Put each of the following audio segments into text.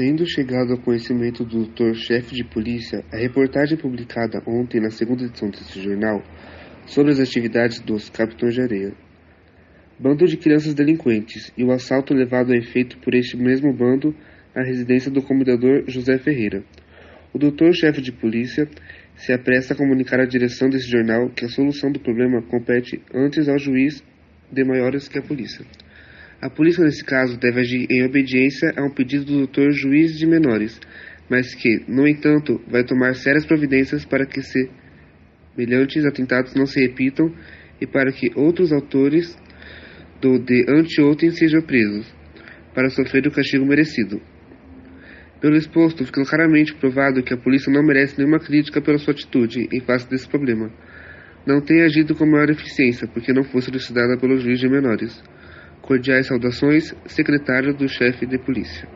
Tendo chegado ao conhecimento do doutor-chefe de polícia, a reportagem publicada ontem na segunda edição deste jornal sobre as atividades dos Capitães de Areia. Bando de crianças delinquentes e o assalto levado a efeito por este mesmo bando à residência do comendador José Ferreira. O doutor-chefe de polícia se apressa a comunicar à direção desse jornal que a solução do problema compete antes ao juiz de maiores que a polícia. A polícia, nesse caso, deve agir em obediência a um pedido do doutor juiz de menores, mas que, no entanto, vai tomar sérias providências para que semelhantes atentados não se repitam e para que outros autores do de anteontem sejam presos, para sofrer o castigo merecido. Pelo exposto, fica claramente provado que a polícia não merece nenhuma crítica pela sua atitude em face desse problema. Não tem agido com maior eficiência, porque não fosse elucidada pelo juiz de menores. Cordiais saudações, secretário do chefe de polícia.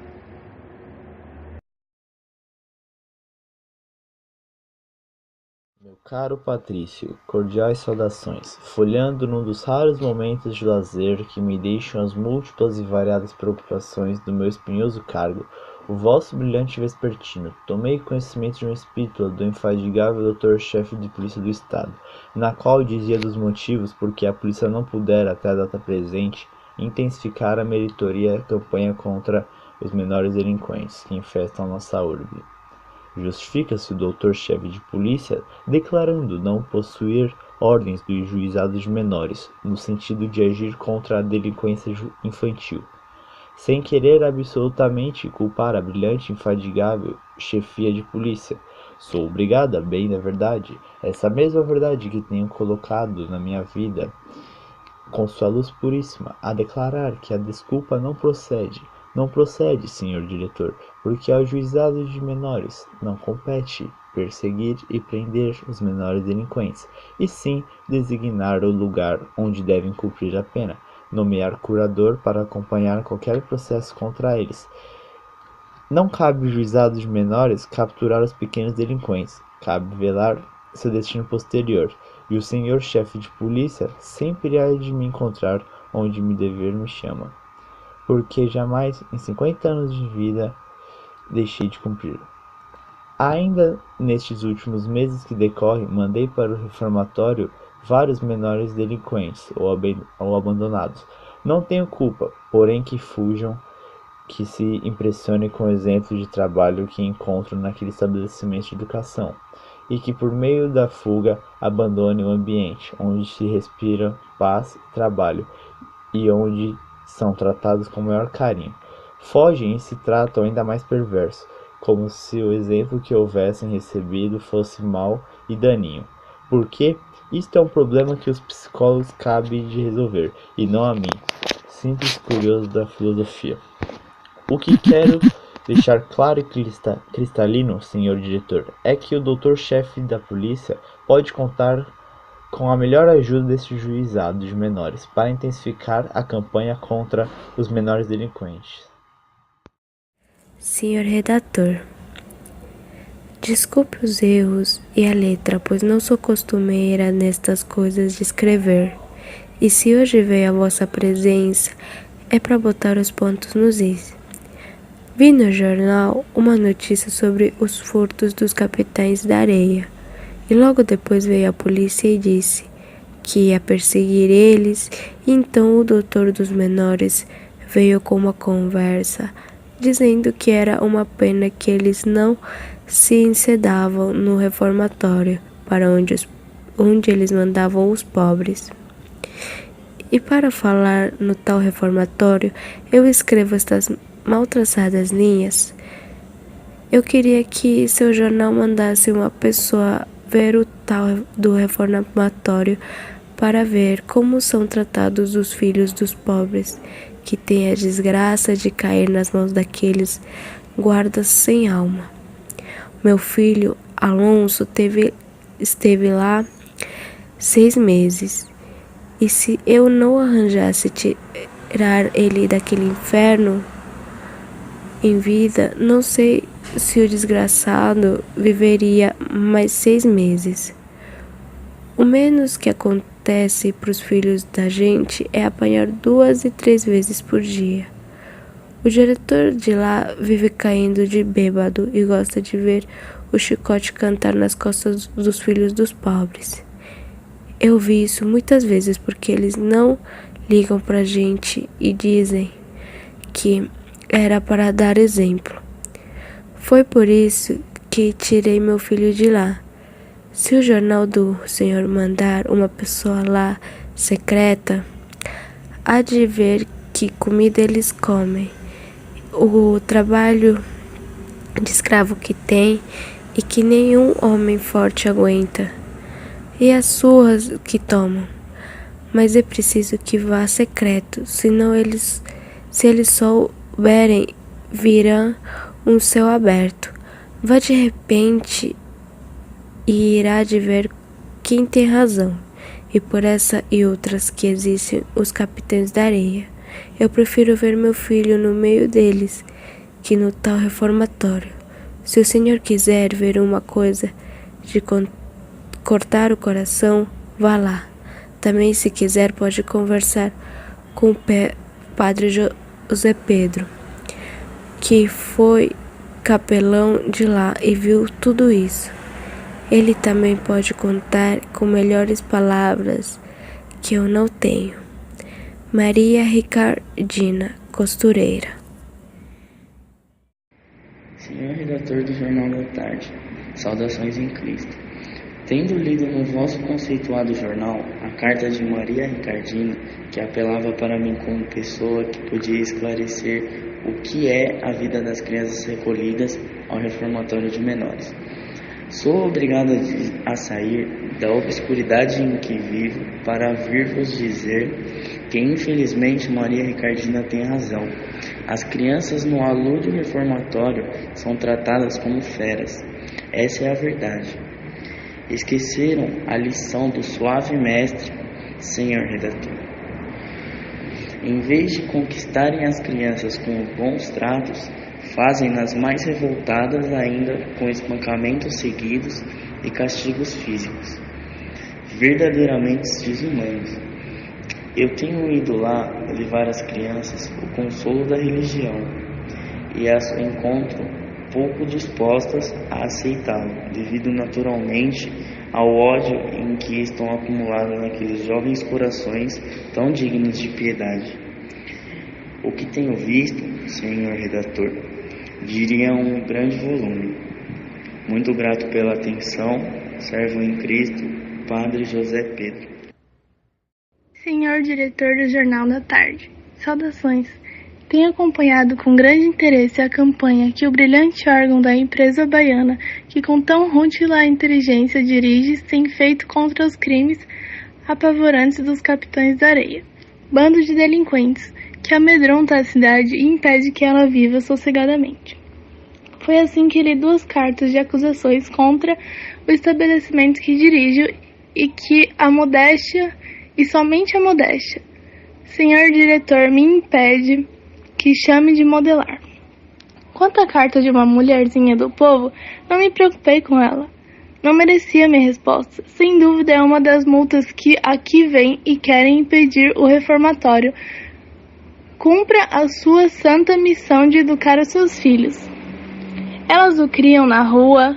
Meu caro Patrício, cordiais saudações. Folheando num dos raros momentos de lazer que me deixam as múltiplas e variadas preocupações do meu espinhoso cargo, o vosso brilhante vespertino, tomei conhecimento de uma epístola do infadigável doutor-chefe de polícia do estado, na qual dizia dos motivos por que a polícia não pudera, até a data presente, intensificar a meritoria campanha contra os menores delinquentes que infestam nossa urbe. Justifica-se o doutor-chefe de polícia declarando não possuir ordens do juizado de menores, no sentido de agir contra a delinquência infantil, sem querer absolutamente culpar a brilhante e infadigável chefia de polícia. Sou obrigada, bem da verdade, essa mesma verdade que tenho colocado na minha vida, com sua luz puríssima, a declarar que a desculpa não procede, senhor diretor, porque ao juizado de menores não compete perseguir e prender os menores delinquentes, e sim designar o lugar onde devem cumprir a pena, nomear curador para acompanhar qualquer processo contra eles. Não cabe ao juizado de menores capturar os pequenos delinquentes, cabe velar seu destino posterior, e o senhor chefe de polícia sempre há de me encontrar onde me dever me chama, porque jamais em 50 anos de vida deixei de cumprir. Ainda nestes últimos meses que decorrem, mandei para o reformatório vários menores delinquentes ou abandonados. Não tenho culpa, porém que fujam, que se impressionem com o exemplo de trabalho que encontram naquele estabelecimento de educação, e que por meio da fuga abandonem o ambiente onde se respira paz e trabalho, e onde são tratados com maior carinho. Fogem e se tratam ainda mais perverso, como se o exemplo que houvessem recebido fosse mau e daninho. Porque isto é um problema que os psicólogos cabe de resolver, e não a mim, simples curioso da filosofia. O que quero deixar claro e cristalino, senhor diretor, é que o doutor-chefe da polícia pode contar com a melhor ajuda deste juizado de menores para intensificar a campanha contra os menores delinquentes. Senhor redator, desculpe os erros e a letra, pois não sou costumeira nestas coisas de escrever. E se hoje veio a vossa presença, é para botar os pontos nos is. Vi no jornal uma notícia sobre os furtos dos capitães da areia, e logo depois veio a polícia e disse que ia perseguir eles, e então o doutor dos menores veio com uma conversa, dizendo que era uma pena que eles não se ensedavam no reformatório, para onde eles mandavam os pobres. E para falar no tal reformatório, eu escrevo estas mal traçadas linhas. Eu queria que seu jornal mandasse uma pessoa ver o tal do reformatório para ver como são tratados os filhos dos pobres, que têm a desgraça de cair nas mãos daqueles guardas sem alma. Meu filho Alonso esteve lá 6 meses, e se eu não arranjasse tirar ele daquele inferno em vida, não sei se o desgraçado viveria mais 6 meses. O menos que acontece para os filhos da gente é apanhar 2 e 3 vezes por dia. O diretor de lá vive caindo de bêbado e gosta de ver o chicote cantar nas costas dos filhos dos pobres. Eu vi isso muitas vezes porque eles não ligam pra gente e dizem que era para dar exemplo. Foi por isso que tirei meu filho de lá. Se o jornal do senhor mandar uma pessoa lá secreta, há de ver que comida eles comem, o trabalho de escravo que tem e que nenhum homem forte aguenta, e as surras que tomam. Mas é preciso que vá secreto, senão se eles souberem, virão um céu aberto. Vá de repente e irá de ver quem tem razão. E por essa e outras que existem os capitães da areia, eu prefiro ver meu filho no meio deles que no tal reformatório. Se o senhor quiser ver uma coisa de cortar o coração, vá lá. Também, se quiser, pode conversar com o padre José Pedro, que foi capelão de lá e viu tudo isso. Ele também pode contar com melhores palavras que eu não tenho. Maria Ricardina, costureira. Senhor redator do Jornal da Tarde, saudações em Cristo. Tendo lido no vosso conceituado jornal a carta de Maria Ricardina, que apelava para mim como pessoa que podia esclarecer o que é a vida das crianças recolhidas ao reformatório de menores, sou obrigado a sair da obscuridade em que vivo para vir-vos dizer que, infelizmente, Maria Ricardina tem razão. As crianças no aludo reformatório são tratadas como feras. Essa é a verdade. Esqueceram a lição do suave mestre, senhor redator. Em vez de conquistarem as crianças com bons tratos, fazem-nas mais revoltadas ainda com espancamentos seguidos e castigos físicos, verdadeiramente desumanos. Eu tenho ido lá levar às crianças o consolo da religião e as encontro pouco dispostas a aceitá-lo, devido naturalmente ao ódio em que estão acumulados naqueles jovens corações tão dignos de piedade. O que tenho visto, senhor redator, diria um grande volume. Muito grato pela atenção, servo em Cristo, Padre José Pedro. Senhor diretor do Jornal da Tarde, saudações. Tenho acompanhado com grande interesse a campanha que o brilhante órgão da empresa baiana, que com tão rútila inteligência dirige, tem feito contra os crimes apavorantes dos capitães da areia, bando de delinquentes que amedronta a cidade e impede que ela viva sossegadamente. Foi assim que li 2 cartas de acusações contra o estabelecimento que dirijo e que a modéstia, e somente a modéstia, senhor diretor, me impede que chame de modelar. Quanto à carta de uma mulherzinha do povo, não me preocupei com ela. Não merecia minha resposta. Sem dúvida é uma das multas que aqui vêm e querem impedir o reformatório cumpra a sua santa missão de educar os seus filhos. Elas o criam na rua,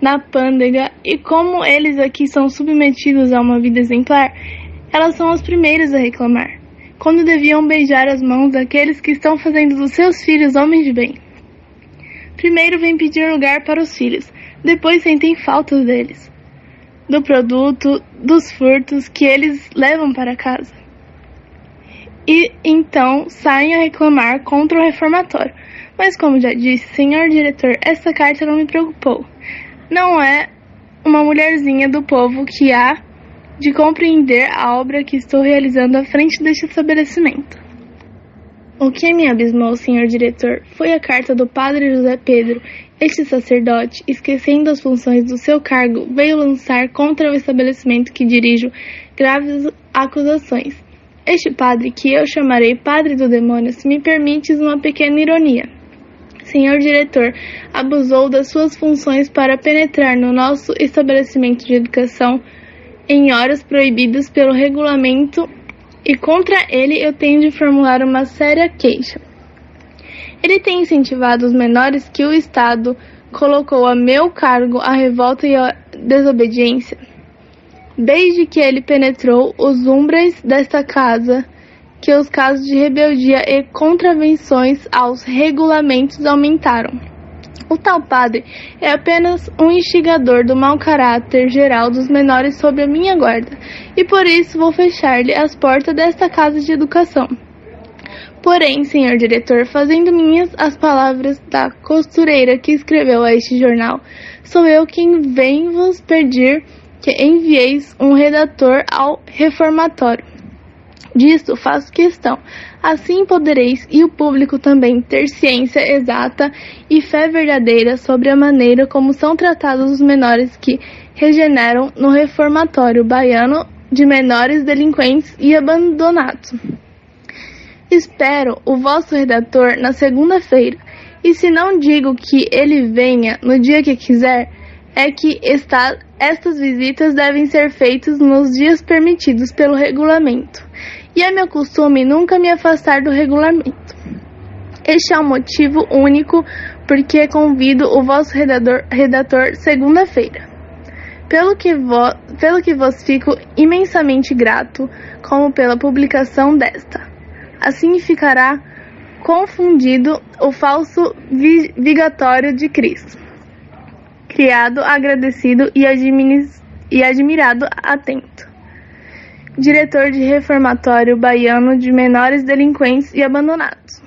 na pândega, e como eles aqui são submetidos a uma vida exemplar, elas são as primeiras a reclamar, quando deviam beijar as mãos daqueles que estão fazendo dos seus filhos homens de bem. Primeiro vem pedir lugar para os filhos, depois sentem falta deles, do produto, dos furtos que eles levam para casa. E então saem a reclamar contra o reformatório. Mas como já disse, senhor diretor, essa carta não me preocupou. Não é uma mulherzinha do povo que há de compreender a obra que estou realizando à frente deste estabelecimento. O que me abismou, senhor diretor, foi a carta do padre José Pedro. Este sacerdote, esquecendo as funções do seu cargo, veio lançar contra o estabelecimento que dirijo graves acusações. Este padre, que eu chamarei padre do demônio, se me permites uma pequena ironia. Senhor diretor, abusou das suas funções para penetrar no nosso estabelecimento de educação em horas proibidas pelo regulamento e contra ele eu tenho de formular uma séria queixa. Ele tem incentivado os menores que o Estado colocou a meu cargo à revolta e à desobediência. Desde que ele penetrou os umbrais desta casa, que os casos de rebeldia e contravenções aos regulamentos aumentaram. O tal padre é apenas um instigador do mau caráter geral dos menores sob a minha guarda, e por isso vou fechar-lhe as portas desta casa de educação. Porém, senhor diretor, fazendo minhas as palavras da costureira que escreveu a este jornal, sou eu quem vem vos pedir que envieis um redator ao reformatório. Disto faço questão. Assim podereis e o público também ter ciência exata e fé verdadeira sobre a maneira como são tratados os menores que regeneram no reformatório baiano de menores delinquentes e abandonados. Espero o vosso redator na segunda-feira, e se não digo que ele venha no dia que quiser, é que estas visitas devem ser feitas nos dias permitidos pelo regulamento, e é meu costume nunca me afastar do regulamento. Este é o motivo único porque convido o vosso redator segunda-feira. Pelo que vos fico imensamente grato, como pela publicação desta. Assim ficará confundido o falso vigatório de Cristo. Criado, agradecido e admirado, atento. Diretor de Reformatório Baiano de Menores Delinquentes e Abandonados.